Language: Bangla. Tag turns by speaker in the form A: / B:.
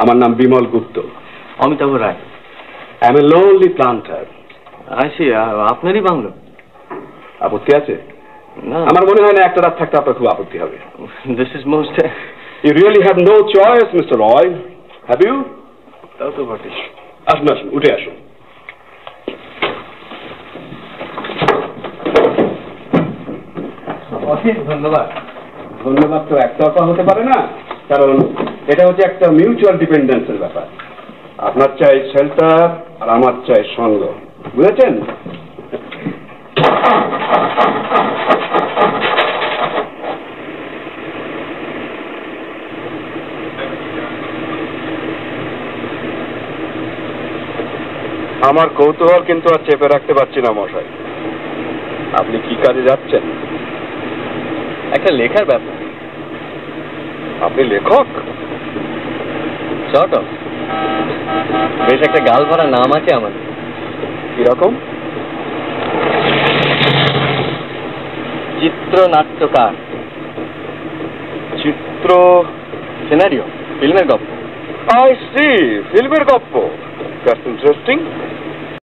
A: আমার নাম Bimal Gupta.
B: Amitabh Ray.
A: I am a lonely planter.
B: আসি, আপনারই বাংলো?
A: আপত্তি আছে?
B: না,
A: আমার মনে হয় না একটা রাত থাকতে আপনার খুব আপত্তি হবে।
B: This is most.
A: You really have no choice mister Roy, have you?
B: তাও তো বটে।
A: আসুন আসুন, উঠে আসুন।
B: অশেষ ধন্যবাদ।
A: ধন্যবাদ তো একতরফা হতে পারে না, কারণ এটা হচ্ছে একটা মিউচুয়াল ডিপেন্ডেন্সের ব্যাপার। আপনার চাই শেল্টার আর আমার চাই সঙ্গ, বুঝেছেন? আমার কৌতূহল কিন্তু আর চেপে রাখতে পারছি না মশাই। আপনি কি কাজে যাচ্ছেন?
B: একটা লেখার ব্যাপার।
A: আপনি লেখক?
B: Short of. বেশ একটা গাল ভরা নাম আছে আমার।
A: কিরকম?
B: চিত্রনাট্যকার।
A: চিত্র
B: সিনারিও, ফিল্মের গল্প।
A: আই সি, ফিল্মের গল্প। That's interesting.